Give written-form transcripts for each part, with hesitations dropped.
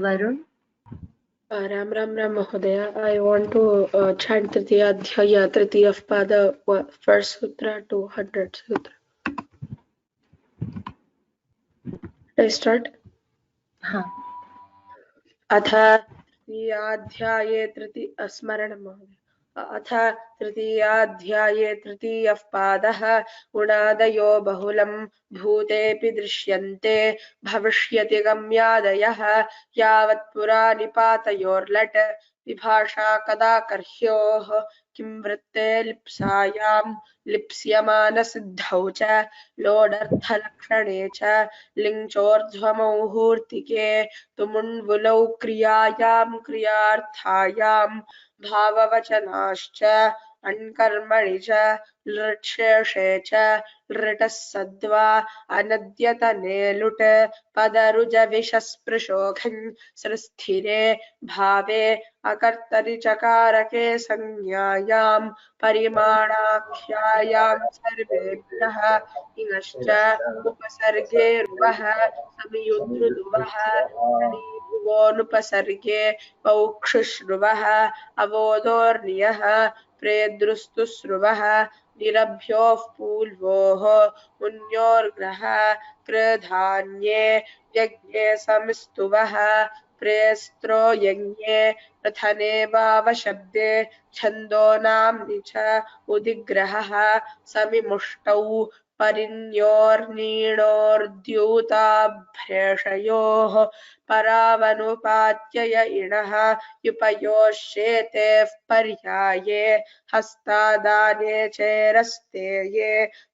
Varun. Ram Ram Ram Mahodaya. I want to chant Tritiya Adhyaya, Tritiya Pada, first sutra to 100th sutra. I start. हाँ. अथ तृतीयाध्याये स्मरणं महोदय. अथ तृतीयाध्याये तृतीयः पादः गुणादयो बहुलं भूतेऽपि दृश्यन्ते भविष्यति गम्यादयः यावत् पुरा निपातयोर्लट् विभाषा कदा कर्ह्योः किं वृत्ते लिप्सायां लिप्स्यमानसिद्धौ च लोडर्थलक्षणे च लिङ्चोर्ध्वमौहूर्तिके तुमुन्वुलौ क्रियायां क्रियार्थायां भाववचनाश्च अण्कर्मणि च लृट्शेषे च लृटः सद्वा अनद्यतने लुट् पदरुजविषस्पृशोघं सृस्थिरे भावे अकर्तरि चकारके संज्ञायां परिमाणाख्यायां सर्वेभ्यः इनश्च उपसर्गे रुवः समियुद्धृदुवः भुवोनुपसर्गे पौक्षुश्रुवः अवोदोर्नियः प्रेदृस्तुस्रुवः निरभ्योः पूल्वोः मुन्योर्ग्रः कृधान्ये यज्ञे समिस्तुवः प्रेस्त्रो यज्ञे प्रथने वावशब्दे छन्दो नाम्नि च उदिग्रहः समिमुष्टौ परिन्योर्नीणोर्द्यूताभ्रेषयोः परावनुपात्यय इणः युपयोश्येतेः पर्याये हस्तादाने चेरस्ते ये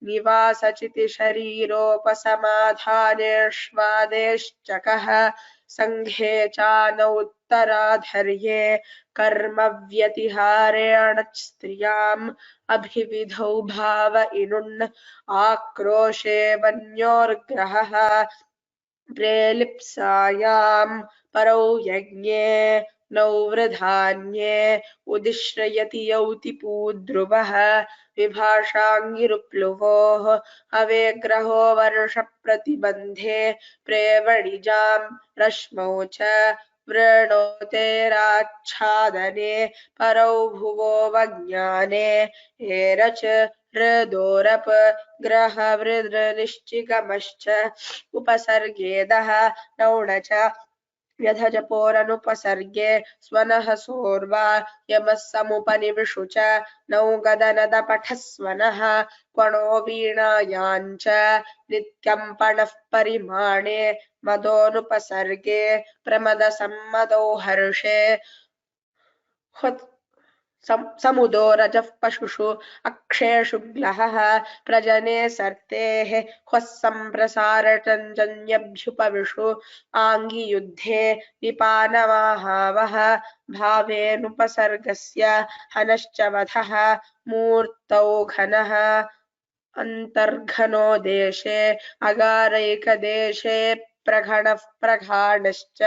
निवासचितिशरीरोपसमाधानेष्वादेश्चकः संघे चानौत्तराधर्ये कर्म व्यतिहारेण स्त्रियाम् अभिविधौ भाव इनुन् आक्रोशे वन्योर्ग्रहः प्रेलिप्सायां परौ यज्ञे नौवृधान्ये उदिश्रयति यौति पूद्रुवः विभाषाङ्गिरुप्लुवोः अवेग्रहो वर्षप्रतिबन्धे प्रेवणिजां रश्मौ च वृणोतेराच्छादने परौ भुवो वज्ञाने एरच हृदोरप ग्रहवृद्रनिश्चिकमश्च उपसर्गेदः नौण च व्यधजपोरनुपसर्गे स्वनः सोर्वा यमः समुपनिविषु च नौगदनदपठस्वनः क्वणो वीणायाञ्च नित्यं पणः परिमाणे मदोनुपसर्गे प्रमदसम्मदौ हर्षे समुदो रजः पशुषु अक्षेषु ग्लहः प्रजने सर्तेः ह्वः सम्प्रसारटञ्जन्यभ्युपविषु आङ्गियुद्धे विपानमाहावः भावेनुपसर्गस्य हनश्च वधः मूर्तौ घनः अन्तर्घनो देशे अगारैकदेशे प्रघणः प्रघाणश्च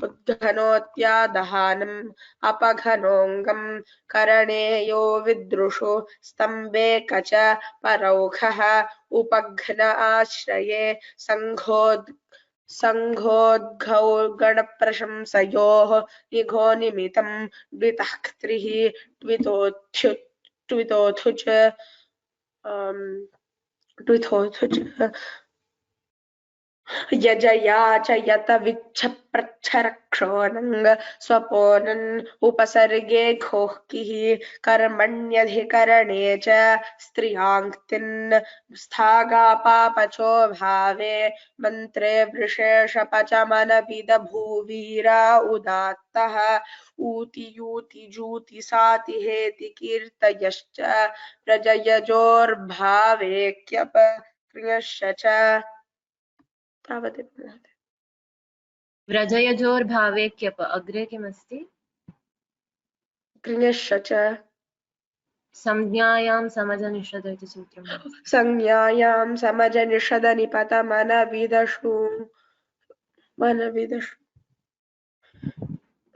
उद्घनोत्यादहानम् अपघनोऽङ्गम् करणे यो विदृशु स्तम्भे कच परौखः उपघ्न आश्रये सङ्घोद्घौ गणप्रशंसयोः निघो निमितं द्वितः क्त्रिः ट्वितोऽथुच यजया च यत विच्छप्रच्छरक्षोणङ् स्वपोनन् उपसर्गे घोःकिः कर्मण्यधिकरणे च स्त्रियाङ्क्तिन् स्थागापापचो भावे मन्त्रे वृषेशपचमनविदभूवीरा उदात्तः ऊति यूति जूति साति हेति कीर्तयश्च प्रजयजोर्भावे क्यप क्रियश्च च व्रजयजोर्भावे क्यप अग्रे किमस्ति? कृण्यश्च च संज्ञायां समजनिषद इति सूत्रम्. संज्ञायां समजनिषदनिपतमनविदषु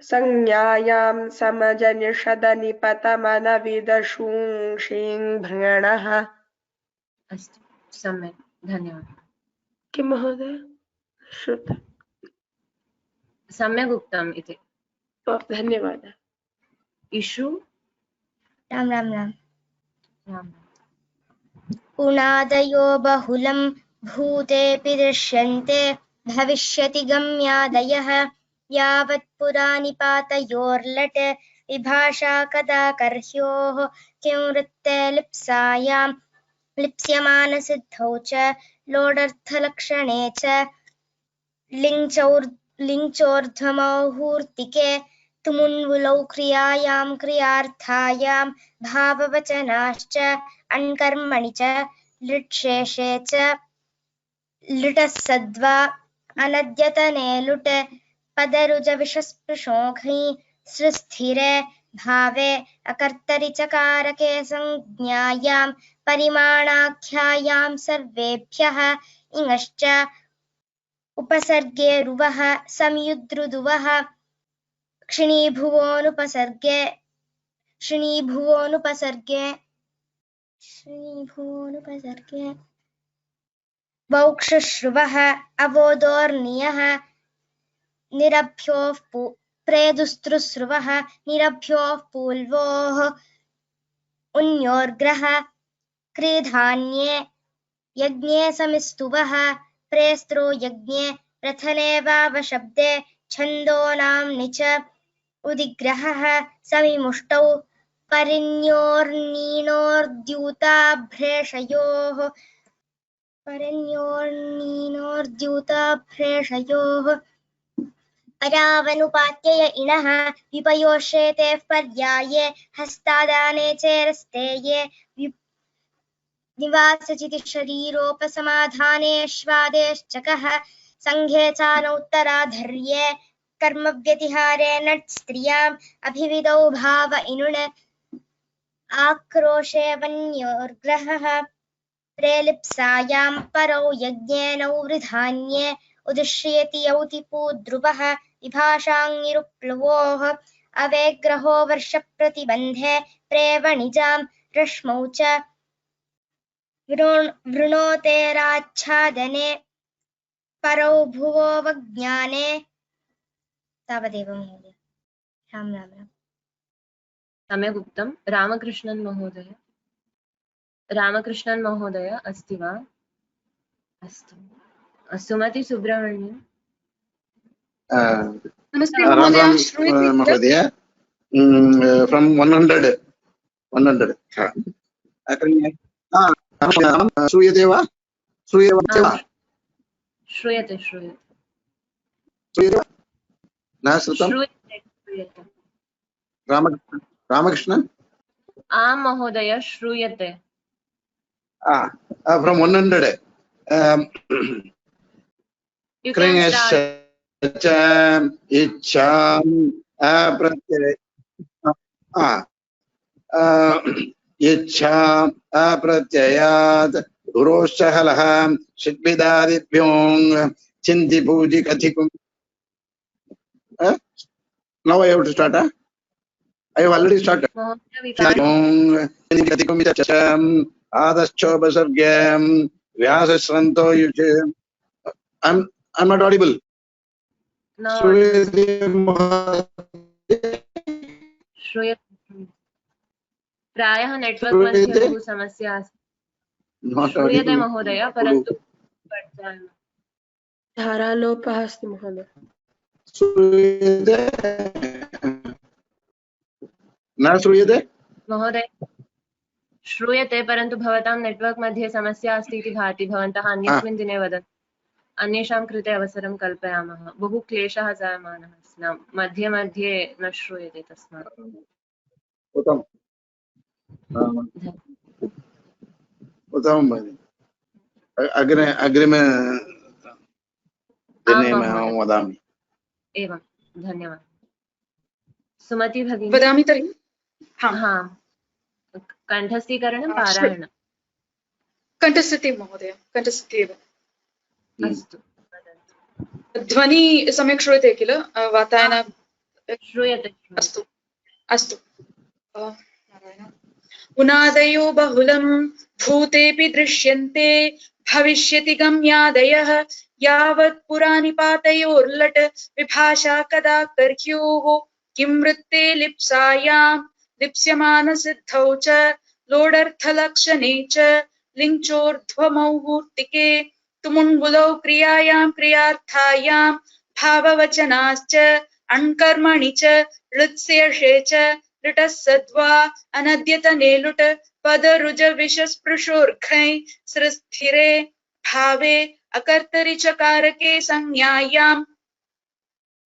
संज्ञायां समजनिषदनिपतमनविदशूंषिं भृणः. अस्तु, सम्यक्, धन्यवादः. किं महोदय? श्रुत सम्यक् उक्तम् इति। धन्यवादः। इषु राम राम राम। राम उणादयो बहुलं भूतेऽपि दृश्यन्ते भविष्यति गम्यादयः यावत् पुरा निपातयोर्लट् विभाषा कदा कर्ह्योः किं वृत्ते लिप्सायां लिप्स्यमानसिद्धौ च लोडर्थलक्षणे च लिङ्चोर्ध्वमौहूर्तिके तुमुन्वुलौ क्रियायां क्रियार्थायां भाववचनाश्च अण्कर्मणि च लृट्शेषे च लुटः सद्वा अनद्यतने लुट् पदरुजविषस्पृशोऽघि सृस्थिरे भावे अकर्तरि च कारके संज्ञायां परिमाणाख्यायां सर्वेभ्यः इङश्च उपसर्गे रुवः संयुद्रुदुवः क्षिणीभुवोनुपसर्गे वौक्षश्रुवः अवोदोर्नियः निरभ्योः प्रेदुस्त्रुस्रुवः निरभ्योः पूल्वोः उन्योर्ग्रः क्रीधान्ये यज्ञे समिस्तुवः प्रेस्त्रो यज्ञे प्रथने वावशब्दे छन्दोनाम्नि च उदिग्रहः समिमुष्टौ परिन्योर्नीनोर्द्यूताभ्रेषयोः परावनुपात्यय इणः विपयोश्येतेः पर्याये हस्तादाने चेरस्तेये निवासचिति शरीरोपसमाधानेष्वादेश्चकः संघे चानौत्तराधर्ये कर्मव्यतिहारे नट् स्त्रियाम् अभिविदौ भाव इनुण आक्रोशे वन्योर्ग्रहः प्रेलिप्सायां परौ यज्ञेनौ वृधान्ये उदिश्येति यौतिपूद्रुवः विभाषाङ्निरुप्लुवोः अवेग्रहो वर्षप्रतिबन्धे प्रेवणिजां रश्मौ च वृणोतेराच्छादने परौ भुवो वज्ञाने। तावदेव महोदय। राम राम राम। सम्यक् उक्तं। रामकृष्णन् महोदय अस्ति वा? अस्तु। सुमति सुब्रह्मण्यम्। नमस्ते महोदय, श्रूयते महोदय? From 100 श्रूयते वा? श्रूयते न श्रुतं? रामकृष्ण? आं महोदय, श्रूयते। From 100 You can start. इच्छाम अप्रत्यय इच्छाम अप्रत्ययात् गुरोश्चहलः षड्विदादिभ्यों चिन्ति पूजि कथिकुं. Now I have to start. I have already started. आदश्चोपसर्गम् व्यासश्रन्तो युचे. I'm not audible. No. श्रूयते. प्रायः नेटवर्क् मध्ये बहु समस्या अस्ति। श्रूयते महोदय, परन्तु धारालोपः अस्ति महोदय। न श्रूयते महोदय, श्रूयते, परन्तु भवतां नेटवर्क् मध्ये समस्या अस्ति इति भाति। भवन्तः अन्यस्मिन् दिने वदन्तु। अन्येषां कृते अवसरं कल्पयामः। बहु क्लेशः जायमानः अस्ति, मध्ये मध्ये न श्रूयते तस्मात्। उत्तमम् भगिनि। अग्रिमे दिने अहं वदामि। एवं, धन्यवादः। सुमति भगिनी वदामि तर्हि? हाँ, कण्ठस्थीकरणं पारायणं। कण्ठस्थितिः महोदय, कण्ठस्थितिः एव। अस्तु, ध्वनि सम्यक् श्रूयते किल? वातायन श्रूयते। अस्तु अस्तु। उनादयो बहुलं भूतेऽपि दृश्यन्ते भविष्यति गम्यादयः यावत् पुरानिपातयोर्लट् विभाषा कदा कर्ह्योः किं वृत्ते लिप्सायां लिप्स्यमानसिद्धौ च लोडर्थलक्षणे च लिङ्चोर्ध्वमौहूर्तिके तुमुङ्गुलौ क्रियायां क्रियार्थायां भाववचनाश्च अण्कर्मणि च लृत्स्येषे च लृटः सद्वा अनद्यतने लुट् पदरुजविषस्पृशोर्घै सृस्थिरे भावे अकर्तरि च कारके संज्ञायां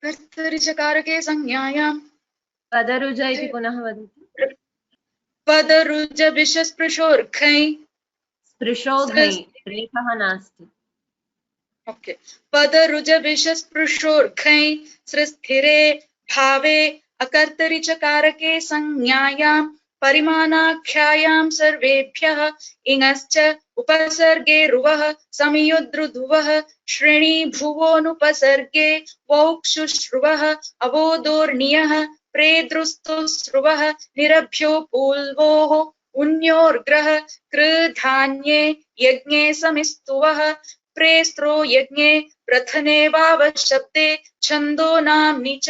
कर्तरि च कारके संज्ञायां पदरुज इति पुनः वदतु। पदरुजविषस्पृशोर्घै स्पृशोघै रेफः नास्ति। ओके पदरुजविषस्पृशोर्घै सृस्थिरे भावे अकर्तरि च कारके संज्ञायां परिमानाख्यायां सर्वेभ्यः इङश्च उपसर्गे रुवः संयुद्रुधुवः श्रेणी भुवोनुपसर्गे वौक्षुश्रुवः अवोदोर्नियः प्रेदृस्तुश्रुवः निरभ्यो पूल्वोः उन्योर्ग्रह कृधान्ये यज्ञे समिस्तुवः प्रेस्त्रो यज्ञे प्रथने वावशब्दे छन्दो नाम्नि च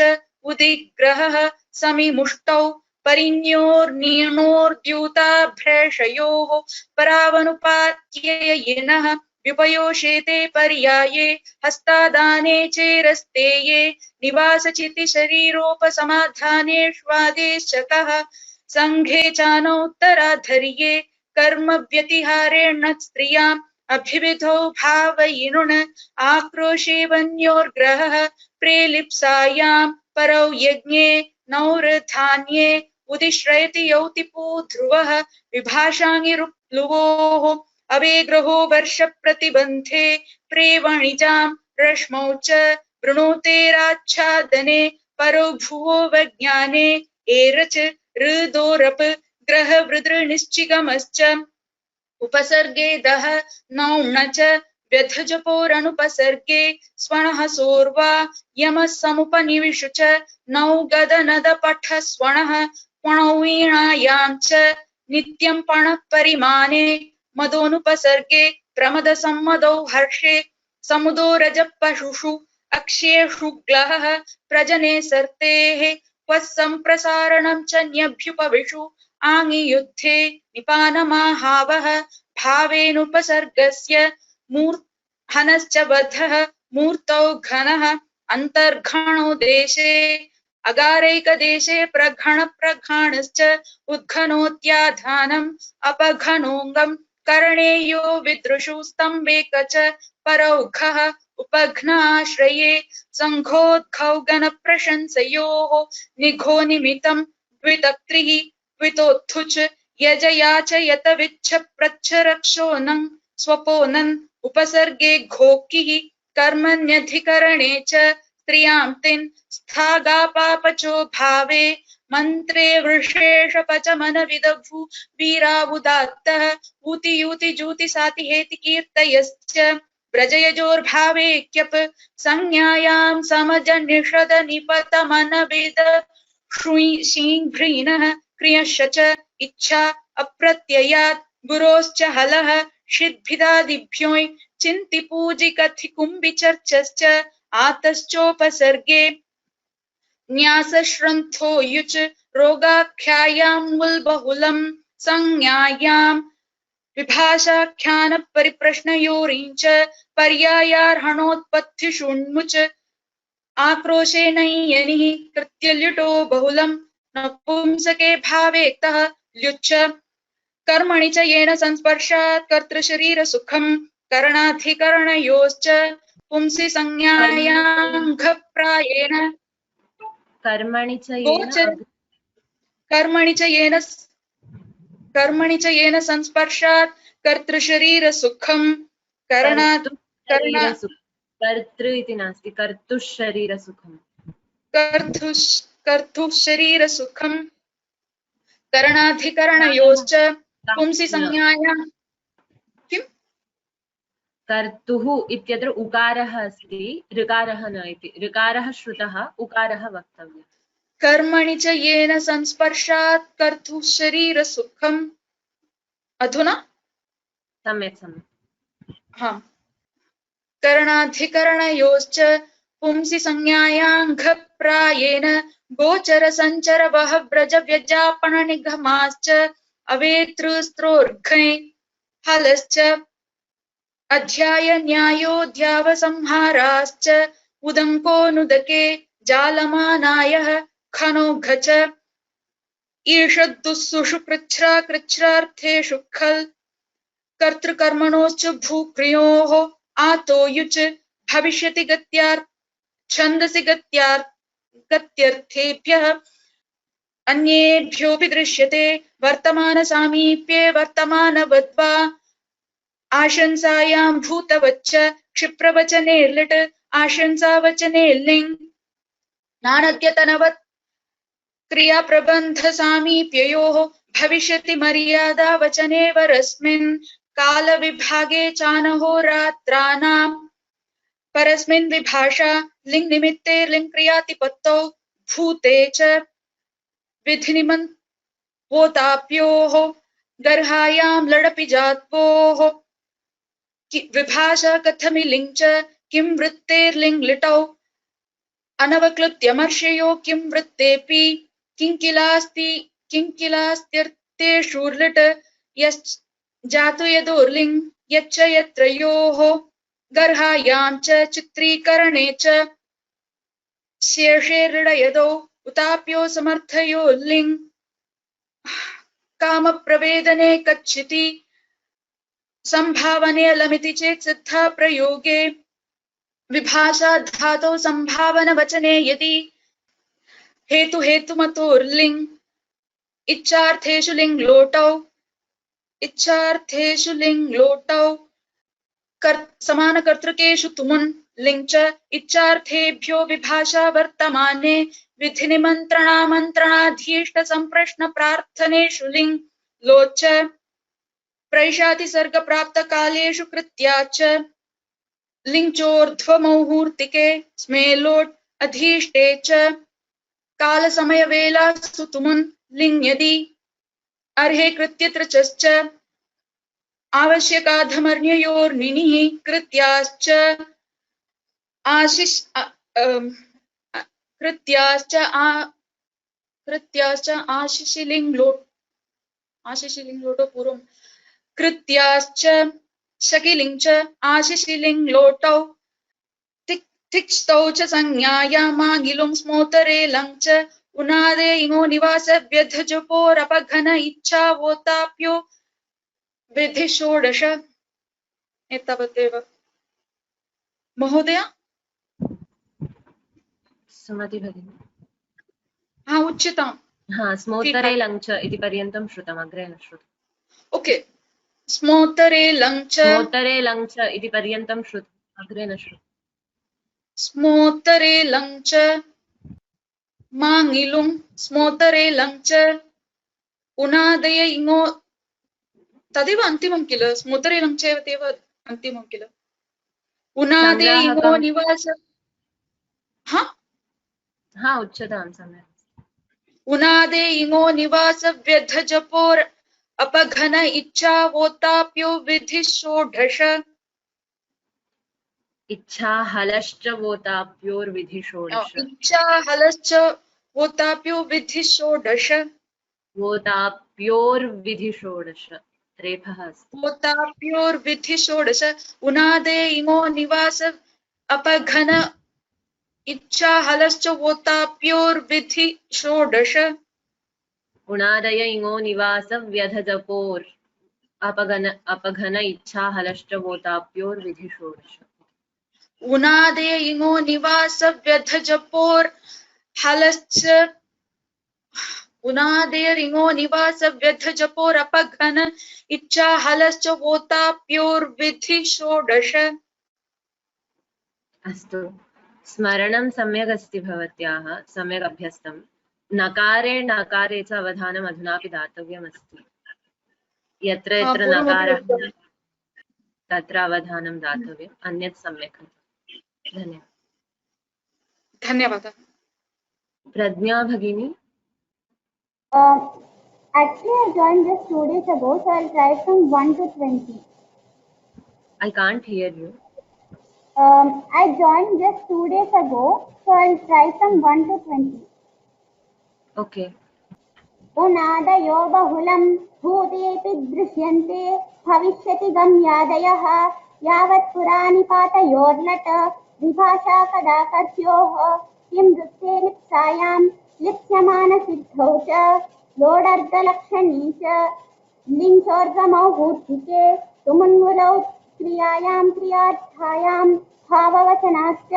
उदिग्रहः समिमुष्टौ परिण्योर्निर्णोर्द्यूताभ्रेषयोः परावनुपात्ययिनः व्युपयोषेते पर्याये हस्तादाने चेरस्तेये निवासचिति शरीरोपसमाधानेष्वादेशकः संघे चानौत्तराधर्ये कर्म व्यतिहारेण स्त्रियाम् अभिविधौ भावयिनुन् आक्रोशे वन्योर्ग्रहः प्रेलिप्सायां परौ यज्ञे नौरधान्ये उदिश्रयति यौतिपो ध्रुवः विभाषाङिरुप्लुवोः अवेग्रहो वर्षप्रतिबन्धे प्रेवणिजां रश्मौ च वृणोतेराच्छादने परो भुवो वज्ञाने एरच ऋदोरप ग्रहवृदृनिश्चिगमश्च उपसर्गे दः नौण च व्यथजपोरनुपसर्गे स्वर्णः सोर्वा यमः समुपनिविषु च नौ गदनदपठ स्वर्णः पणौ वीणायां च नित्यं पणः परिमाने मदोनुपसर्गे प्रमदसम्मदौ हर्षे समुदो रजपशुषु अक्ष्येषु ग्लहः प्रजने सर्तेः क्व सम्प्रसारणं च न्यभ्युपविषु आङि युद्धे निपानमाहावः भावेनुपसर्गस्य मूर्धनश्च वधः मूर्तौ घनः अन्तर्घणो देशे अगारैकदेशे प्रघण प्रघाणश्च उद्घनोत्याधानम् अपघनोऽङ्गम् कर्णे यो विदृशु स्तम्भे कच परौघः उपघ्न आश्रये सङ्घोद्घौगन प्रशंसयोः निघो निमित्तं द्वितक्त्रिः द्वितोत्थुच यजयाचयत विच्छ प्रच्छ रक्षोनं स्वपोनन् उपसर्गे घोक्किः कर्मण्यधिकरणे च स्त्रियां तिन् स्थागापापचो भावे मन्त्रे वृषेशपचमनविदभू वीरावुदात्तः ऊति यूति जूति साति हेति कीर्तयश्च व्रजयजोर्भावे क्यप संज्ञायां समजनिषद निपतमनविद शीघ्रीनः क्रियश्च च इच्छा अप्रत्ययात् गुरोश्च हलः षिद्भिदादिभ्यों चिन्ति पूजि कथि कुम्भिचर्चश्च आतश्चोपसर्गे न्यासश्रन्थो युच रोगाख्यायां मुल्बहुलं संज्ञायां विभाषाख्यान परिप्रश्नयोरिञ्च पर्यायार्हणोत्पत्तिषुण्मुच आक्रोशेन यनिः कृत्यल्युटो बहुलं नपुंसके भावेक्तः ल्युच्च कर्मणि च येन संस्पर्शात् कर्तृशरीरसुखं करणाधिकरणयोश्च पुंसि संज्ञायाङ्घप्रायेण कर्मणि च येन संस्पर्शात् कर्तृशरीरसुखं करणात् कर्तृ इति नास्ति कर्तुशरीरसुखम् कर्तुशरीरसुखं करणाधिकरणयोश्च पुंसि संज्ञायां किम् कर्तुः इत्यत्र उकारः अस्ति ऋकारः न इति ऋकारः श्रुतः उकारः वक्तव्यः कर्मणि च येन संस्पर्शात् कर्तुशरीरसुखम् अधुना सम्यक् सम्यक् हाँ करणाधिकरणयोश्च पुंसि संज्ञायाङ्घप्रायेण गोचर संचर वह व्रज व्यजापन निगमाश्च अवेतृस्त्रोर्घै हलश्च अध्याय न्यायोऽध्यावसंहाराश्च उदङ्कोऽनुदके जालमानायः खनोघ च ईषद्दुःसुषु कृच्छ्रार्थेषु खल् कर्तृकर्मणोश्च भूक्रियोः आतो युच भविष्यति छन्दसि गत्यर्थेभ्यः अन्येभ्योऽपि दृश्यते वर्तमानसामीप्ये वर्तमानवद्वा आशंसायां भूतवच्च क्षिप्रवचनेर्लिट् आशंसावचने लिङ् नानद्यतनवत् क्रियाप्रबन्धसामीप्ययोः भविष्यति मर्यादावचने वरस्मिन् कालविभागे चानहोरात्राणां परस्मिन् विभाषा लिङ् निमित्ते लिङ् क्रियातिपत्तौ भूते च विधिनिमन्त्वोताप्योः गर्हायां लडपि जात्वोः विभाषा कथमि लिङ् च किं वृत्तेर्लिङ् लिटौ अनवक्लृत्यमर्षयो किं वृत्तेऽपि किङ्किलास्त्यर्थेषु लिट् यश्जातु यदोर्लिङ् यच्च यत्रयोः गर्हायां च चित्रीकरणे च शेषे ऋडयदौ उताप्यो समर्थयो लिङ् कामप्रवेदने कच्छिति संभावने लमिति चेत् सिद्धा प्रयोगे विभाषा धातौ संभावन वचने यदि हेतु हेतुमतोर्लिङ् इच्छार्थेषु लिङ् लोटौ समानकर्तृकेषु तुमुन् लिङ् च इच्छार्थेभ्यो विभाषा वर्तमाने विधिनिमन्त्रणामन्त्रणाधीष्ट सम्प्रश्न प्रार्थनेषु लिङ् लोच प्रैषाति सर्गप्राप्तकालेषु कृत्याच्च लिङ्चोर्ध्वमौहूर्तिके स्मे लोट् अधीष्टे च कालसमयवेलासु तुमुन् लिङ् यदि अर्हे कृत्यत्रचश्च आवश्यकाधमर्ण्ययोर्निनिः कृत्याश्च आशिशिलिङ्लोटो पूर्वं कृत्याश्च शकिलिङ् च आशिशिलिङ् लोटौ तिक्तौ च संज्ञायामागिलुं स्मोतरे लङ् च उनादे इमो निवास व्यधजपोरपघन इच्छावोताप्यो विधि षोडश एतावदेव महोदय। सुमति भगिनी हाँ उच्यतां। हाँ स्मोत्तरे लङ् च इति पर्यन्तं श्रुतम्, अग्रे न श्रुतम्। ओके स्मोतरे लङ् च इति पर्यन्तं श्रुतम्, अग्रे न श्रुतम्। स्मोतरे लङ् च माङिलुं स्मोतरे लङ् च उनादय इङो तदेव अन्तिमं किल, स्मोतरे लङ् च एव अन्तिमं किल। उनादे इङो निवास हाँ उच्यतां सम्यक्। उनादे इङो निवास व्यधजपोर अपघन इच्छावोताप्यो विधि षोडश इच्छा हलश्च वोताप्योर्विधि षोडश। इच्छा हलश्च वोताप्यो विधि षोडश। वोताप्योर्विधि षोडश रेफः अस्ति। वोताप्योर्विधि षोडश उनादे इङो निवास अपघन इच्छा हलश्च वोताप्योर्विधि षोडश। उणादय इङो निवास व्यधजपोर् अपघन इच्छा हलश्च वोताप्योर्विधि षोडश। उनादे इङो निवास व्यधजपोर् हलश्च उनादेरिङो निवास व्यधजपोरपघन इच्छा हलश्च वोताप्योर्विधि षोडश। अस्तु स्मरणं सम्यक् अस्ति भवत्याः, सम्यक् अभ्यस्तं। नकारे च अवधानम् अधुनापि दातव्यमस्ति। यत्र यत्र नकारः तत्र अवधानं दातव्यम्, अन्यत् सम्यक्। धन्यवादः। प्रज्ञा भगिनी। Actually, I joined just 2 days ago, so I'll try from 1 to 20. I can't hear you. I joined just 2 days ago, so I'll try from 1 to 20. Okay. उनादयो बहुलं भूतेऽपि दृश्यन्ते भविष्यति गम्यादयः यावत् पुरानिपातयोर्लट विभाषा कदा कर्त्योः किं वृत्ते लिप्सायां लिप्स्यमानसिद्धौ च लोडर्गलक्षणी च लिङ्चोर्गमौ भूत्तिके तुमुन्मुलौ क्रियायां क्रियार्थायां भाववचनाश्च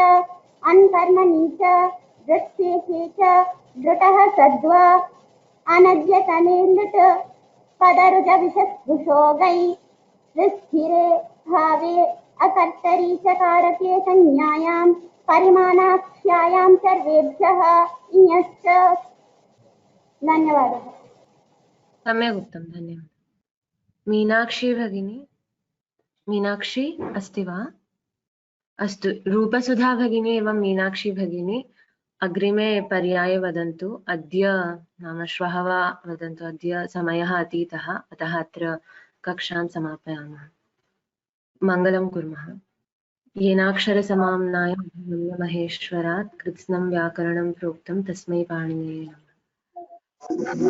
अन्तर्मणि च दृक्शेषे च दृटः सद्व अनद्यतने लुट पदरुजविषस्पृशोगै स्थिरे भावे अकर्तरि च कारके संज्ञायां परिमाणाख्यायां सर्वेभ्यः इञश्च। धन्यवादः। सम्यक् उत्तमं, धन्यवादः। मीनाक्षी भगिनी, मीनाक्षी अस्ति वा? अस्तु, रूपसुधा भगिनी एवं मीनाक्षी भगिनी अग्रिमे पर्याये वदन्तु। अद्य नाम श्वः वा वदन्तु। अद्य समयः अतीतः, अतः अत्र कक्षां समापयामः। मङ्गलं कुर्मः। येनाक्षरसमाम्नाय महेश्वरात् कृत्स्नं व्याकरणं प्रोक्तं तस्मै पाणिनये नमः।